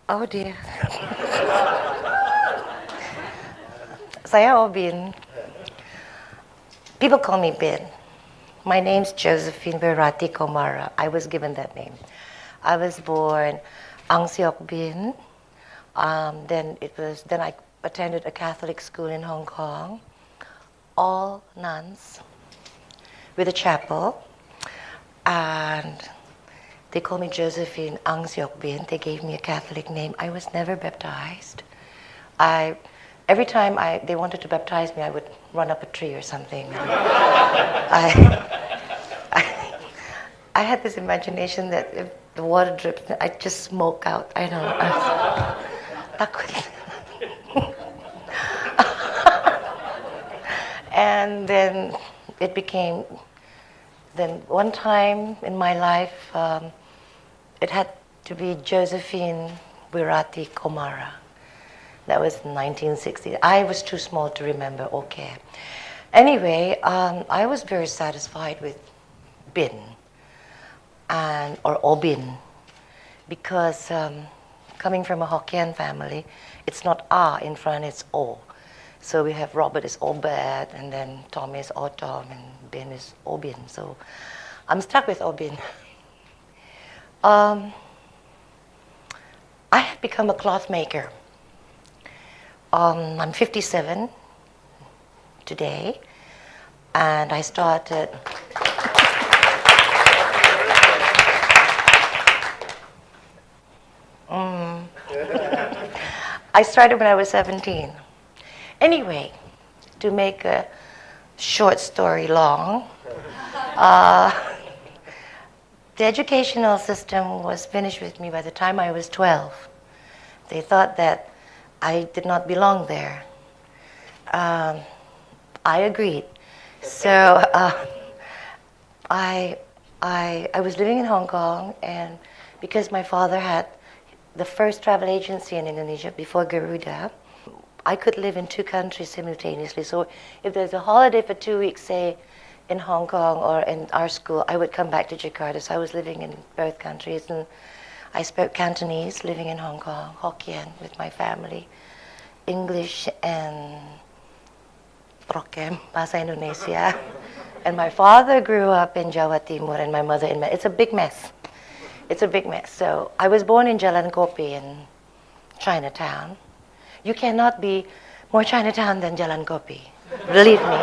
Oh dear. Saya Obin. People call me Bin. My name's Josephine Komara. I was given that name. I was born Ang Siok Bin. Then I attended a Catholic school in Hong Kong, all nuns, with a chapel, and they called me Josephine Ang Siok Bin. They gave me a Catholic name. I was never baptized. Every time they wanted to baptize me, I would run up a tree or something. I had this imagination that if the water dripped, I'd just smoke out. I don't know. And then it became, then one time in my life, it had to be Josephine Wirati Komara. That was 1960. I was too small to remember, okay. Anyway, I was very satisfied with Bin, or Obin, because coming from a Hokkien family, it's not A in front, it's O. So we have Robert is Obed, and then Tom is Otom, and Bin is Obin. So I'm stuck with Obin. I have become a cloth maker. I'm 57 today, and I started. I started when I was 17. Anyway, to make a short story long, the educational system was finished with me by the time I was 12. They thought that I did not belong there. I agreed. So I was living in Hong Kong, and because my father had the first travel agency in Indonesia before Garuda, I could live in two countries simultaneously. So if there's a holiday for 2 weeks, say, in Hong Kong or in our school, I would come back to Jakarta. So I was living in both countries, and I spoke Cantonese living in Hong Kong, Hokkien with my family, English and Prokem, Bahasa Indonesia. And my father grew up in Jawa Timur and my mother in... It's a big mess. It's a big mess. So I was born in Jalan Kopi in Chinatown. You cannot be more Chinatown than Jalan Kopi. Believe me.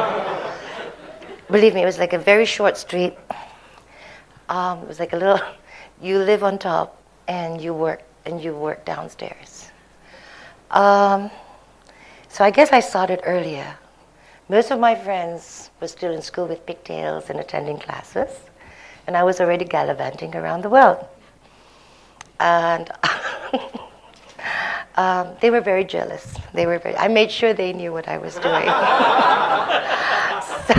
Believe me, it was like a very short street. It was like a little... You live on top and you work downstairs. So I guess I started earlier. Most of my friends were still in school with pigtails and attending classes, and I was already gallivanting around the world. And they were very jealous. I made sure they knew what I was doing. So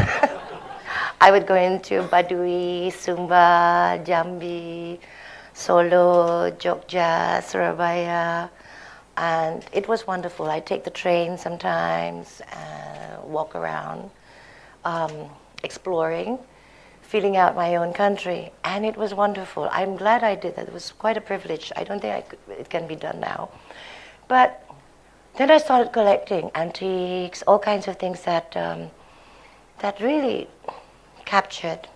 I would go into Baduy, Sumba, Jambi, Solo, Jogja, Surabaya, and it was wonderful. I'd take the train sometimes, walk around, exploring, feeling out my own country, and it was wonderful. I'm glad I did that. It was quite a privilege. I don't think it can be done now. But then I started collecting antiques, all kinds of things that really captured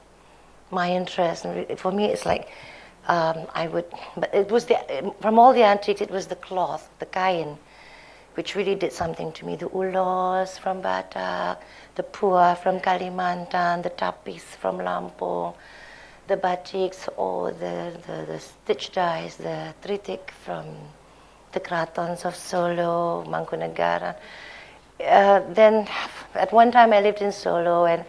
my interest. And for me, it's like but it was from all the antiques, it was the cloth, the kain, which really did something to me. The ulos from Batak, the pua from Kalimantan, the tapis from Lampung, the batiks, or the stitch dyes, the tritik from the kratons of Solo, Mangkunegaran. Then at one time I lived in Solo, and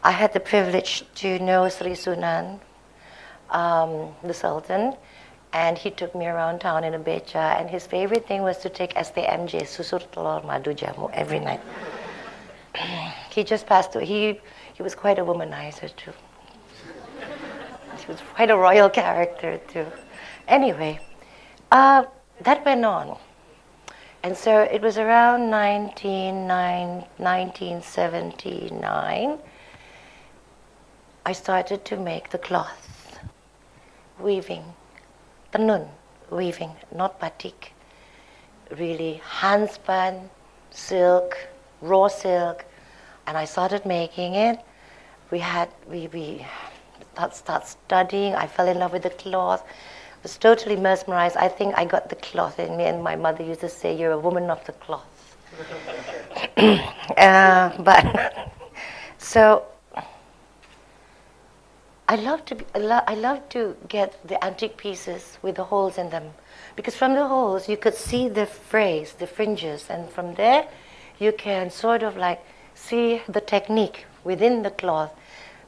I had the privilege to know Sri Sunan, the Sultan, and he took me around town in a beca, and his favorite thing was to take STMJ, susur telur madu jamu, every night. He just passed away. He was quite a womanizer too. He was quite a royal character too. Anyway, that went on. And so it was around 1979, I started to make the cloth, weaving, tanun, weaving, not batik. really hand-spun silk, raw silk, and I started making it. We start studying. I fell in love with the cloth. I was totally mesmerized. I think I got the cloth in me, and my mother used to say, "You're a woman of the cloth." But so I love to get the antique pieces with the holes in them, because from the holes you could see the frays, the fringes, and from there you can sort of like see the technique within the cloth,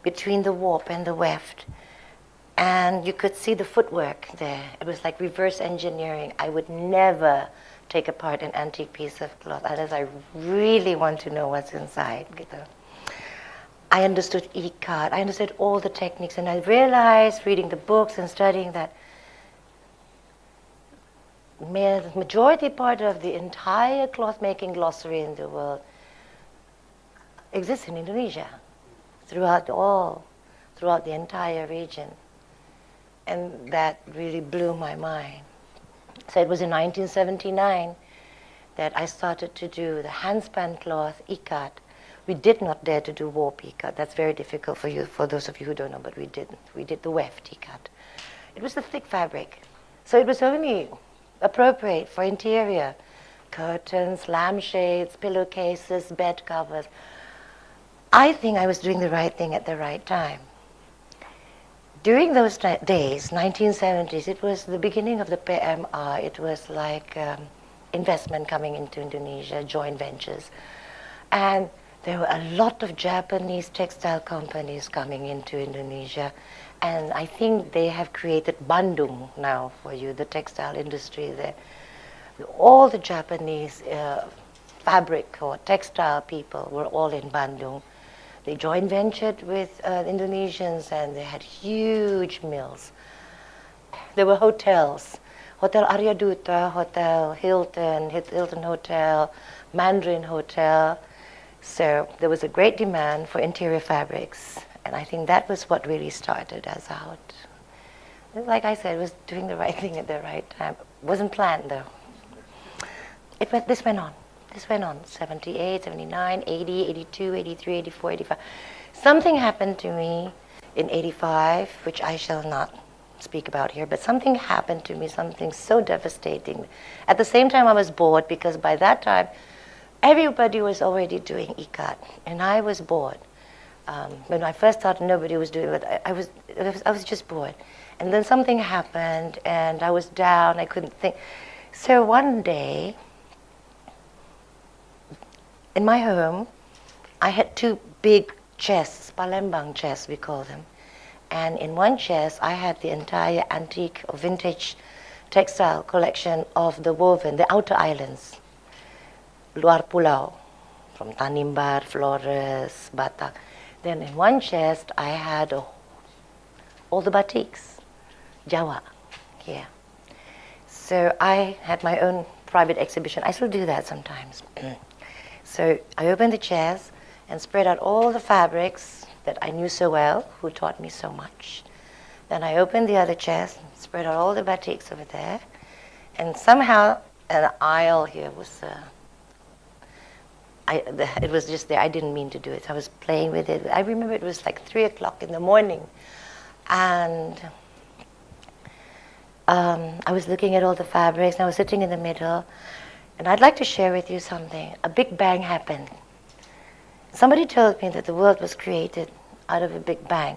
between the warp and the weft, and you could see the footwork there. It was like reverse engineering. I would never take apart an antique piece of cloth unless I really want to know what's inside. I understood ikat, I understood all the techniques, and I realized, reading the books and studying, that the majority part of the entire cloth making glossary in the world exists in Indonesia, throughout the entire region. And that really blew my mind. So it was in 1979 that I started to do the handspan cloth ikat. We did not dare to do warp ikat. That's very difficult for those of you who don't know, but we didn't. We did the weft ikat. It was a thick fabric, so it was only appropriate for interior, curtains, lampshades, pillowcases, bed covers. I think I was doing the right thing at the right time. During those days, 1970s, it was the beginning of the PMR. It was like investment coming into Indonesia, joint ventures. And there were a lot of Japanese textile companies coming into Indonesia. And I think they have created Bandung now for you, the textile industry there. All the Japanese fabric or textile people were all in Bandung. They joint ventured with Indonesians, and they had huge mills. There were hotels, Hotel Arya Duta, Hotel Hilton, Hilton Hotel, Mandarin Hotel. So there was a great demand for interior fabrics, and I think that was what really started us out. Like I said, it was doing the right thing at the right time. It wasn't planned, though. This went on. This went on, 78, 79, 80, 82, 83, 84, 85. Something happened to me in 85, which I shall not speak about here, but something happened to me, something so devastating. At the same time, I was bored, because by that time, everybody was already doing ikat, and I was bored. When I first started, nobody was doing it. I was just bored. And then something happened, and I was down, I couldn't think. So one day, in my home, I had two big chests, Palembang chests we call them. And in one chest, I had the entire antique or vintage textile collection of the woven, the outer islands, Luar Pulau, from Tanimbar, Flores, Batak. Then in one chest, I had all the batiks, Jawa, here. So I had my own private exhibition. I still do that sometimes. So I opened the chest and spread out all the fabrics that I knew so well, who taught me so much. Then I opened the other chest, spread out all the batiks over there, and somehow an aisle here was, it was just there. I didn't mean to do it. I was playing with it. I remember it was like 3 o'clock in the morning, and I was looking at all the fabrics, and I was sitting in the middle. And I'd like to share with you something. A big bang happened. Somebody told me that the world was created out of a big bang.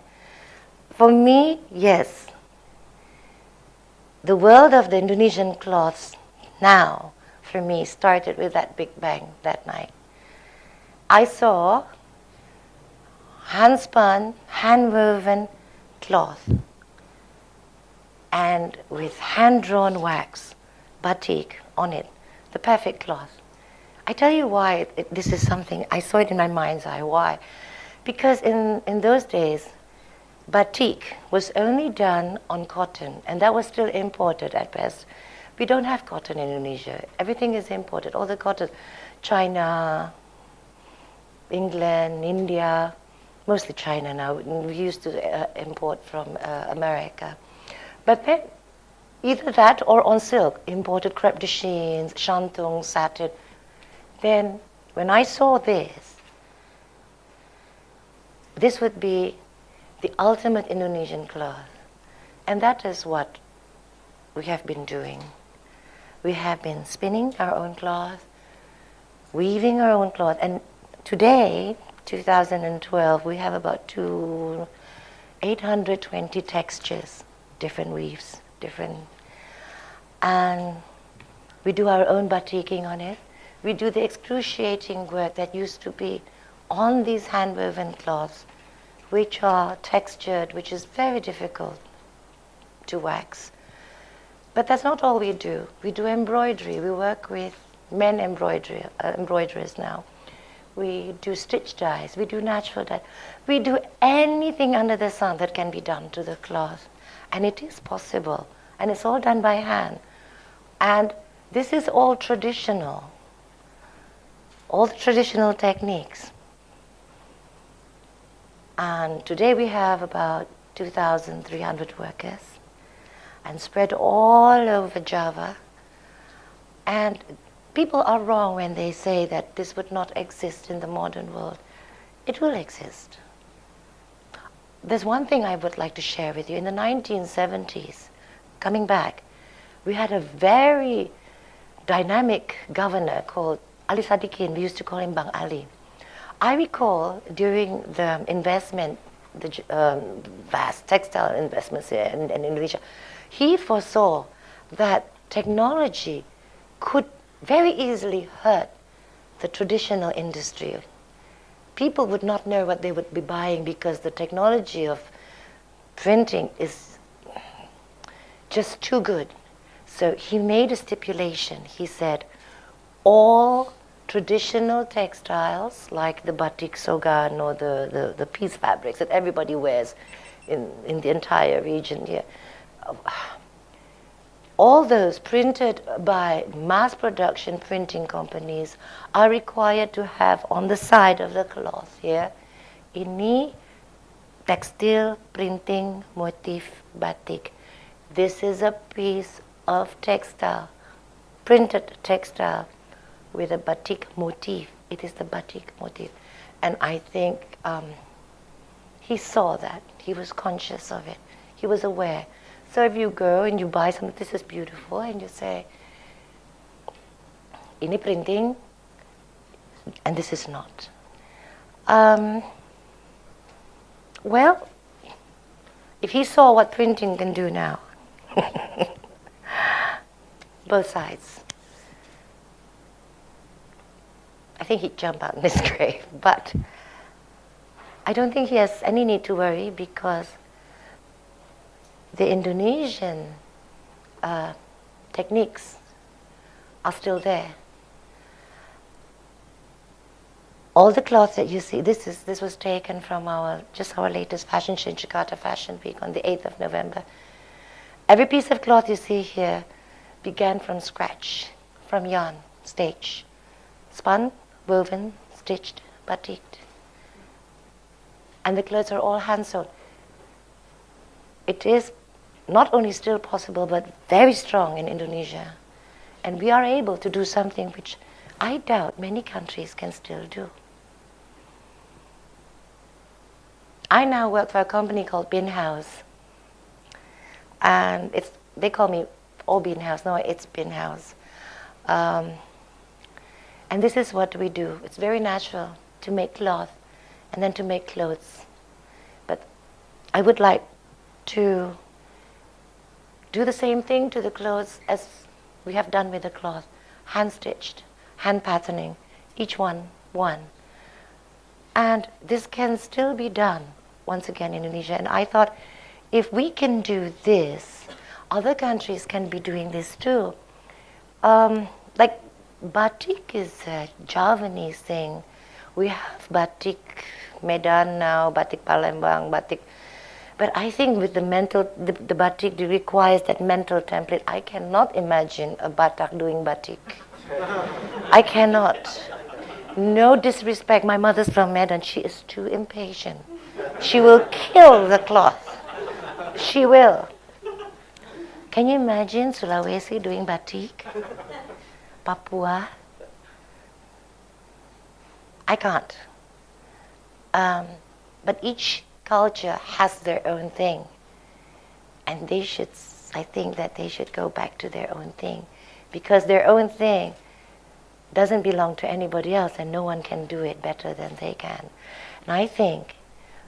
For me, yes. The world of the Indonesian cloths now, for me, started with that big bang that night. I saw hand-spun, hand-woven cloth, and with hand-drawn wax, batik on it. The perfect cloth. I tell you why this is something, I saw it in my mind's eye. Why? Because in those days, batik was only done on cotton, and that was still imported at best. We don't have cotton in Indonesia. Everything is imported. All the cotton, China, England, India, mostly China now. We used to import from America. But then either that or on silk, imported crepe de chine, shantung, satin. Then when I saw this would be the ultimate Indonesian cloth. And that is what we have been doing. We have been spinning our own cloth, weaving our own cloth, and today, 2012, we have about 820 textures, different weaves, and we do our own batiking on it. We do the excruciating work that used to be on these hand-woven cloths, which are textured, which is very difficult to wax. But that's not all we do. We do embroidery. We work with men embroiderers now. We do stitch dyes. We do natural dye. We do anything under the sun that can be done to the cloth. And it is possible. And it's all done by hand. And this is all traditional. All the traditional techniques. And today we have about 2,300 workers and spread all over Java. And people are wrong when they say that this would not exist in the modern world. It will exist. There's one thing I would like to share with you. In the 1970s, coming back, we had a very dynamic governor called Ali Sadikin. We used to call him Bang Ali. I recall during the investment, the vast textile investments here in Indonesia, he foresaw that technology could very easily hurt the traditional industry. People would not know what they would be buying because the technology of printing is just too good. So he made a stipulation. He said, all traditional textiles like the batik sogan or the piece fabrics that everybody wears in the entire region here, all those printed by mass production printing companies are required to have on the side of the cloth here, ini textile printing motif batik. This is a piece of textile, printed textile with a batik motif. It is the batik motif. And I think he saw that. He was conscious of it. He was aware. So if you go and you buy something, this is beautiful, and you say, ini printing, and this is not. Well, if he saw what printing can do now, both sides, I think he'd jump out in his grave. But I don't think he has any need to worry because the Indonesian techniques are still there. All the cloth that you see, this was taken from our latest fashion show in Jakarta Fashion Week on the 8th of November. Every piece of cloth you see here began from scratch, from yarn, staged, spun, woven, stitched, batiked. And the clothes are all hand sewn. It is not only still possible, but very strong in Indonesia. And we are able to do something which I doubt many countries can still do. I now work for a company called Bin House. And they call me Obin House. No, it's Bin House. And this is what we do. It's very natural to make cloth and then to make clothes. But I would like to do the same thing to the clothes as we have done with the cloth. Hand-stitched, hand patterning, each one. And this can still be done, once again, in Indonesia. And I thought, if we can do this, other countries can be doing this too. Like batik is a Javanese thing. We have batik Medan now, batik Palembang, batik. But I think with the batik requires that mental template. I cannot imagine a Batak doing batik. I cannot. No disrespect. My mother's from Medan. She is too impatient. She will kill the cloth. She will. Can you imagine Sulawesi doing batik? Papua? I can't. But each culture has their own thing. And I think that they should go back to their own thing. Because their own thing doesn't belong to anybody else, and no one can do it better than they can. And I think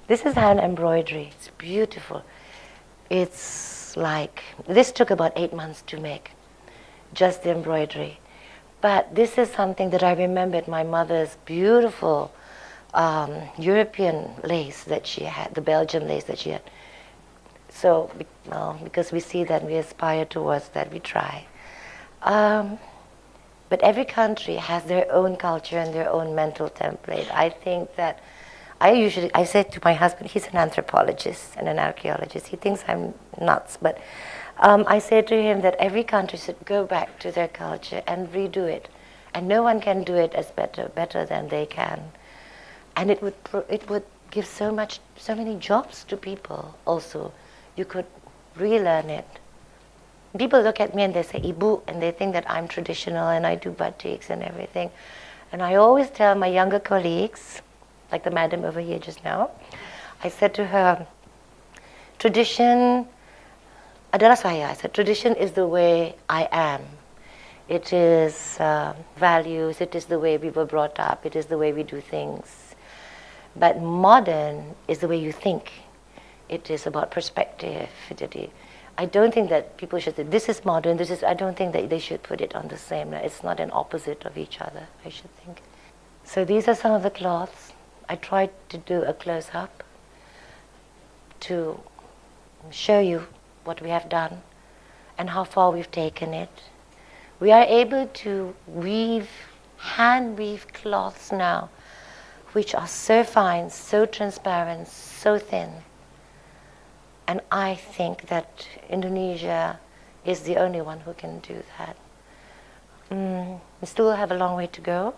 this is hand embroidery. It's beautiful. It's like, this took about 8 months to make, just the embroidery. But this is something that I remembered my mother's beautiful European lace that she had, the Belgian lace that she had. So, because we see that, we aspire towards that, we try. But every country has their own culture and their own mental template. I think that I said to my husband, he's an anthropologist and an archaeologist. He thinks I'm nuts, but I say to him that every country should go back to their culture and redo it, and no one can do it as better than they can. And it would give so many jobs to people. Also, you could relearn it. People look at me and they say Ibu, and they think that I'm traditional and I do batiks and everything. And I always tell my younger colleagues, like the madam over here just now, I said to her, tradition adalah saya. I said, tradition is the way I am. It is values, it is the way we were brought up, it is the way we do things. But modern is the way you think. It is about perspective. I don't think that people should say, this is modern, I don't think that they should put it on the same. It's not an opposite of each other, I should think. So these are some of the cloths. I tried to do a close-up to show you what we have done and how far we've taken it. We are able to hand weave cloths now, which are so fine, so transparent, so thin. And I think that Indonesia is the only one who can do that. We still have a long way to go.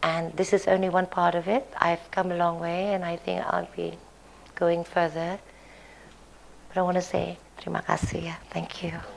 And this is only one part of it. I've come a long way, and I think I'll be going further. But I want to say terima kasih. Thank you.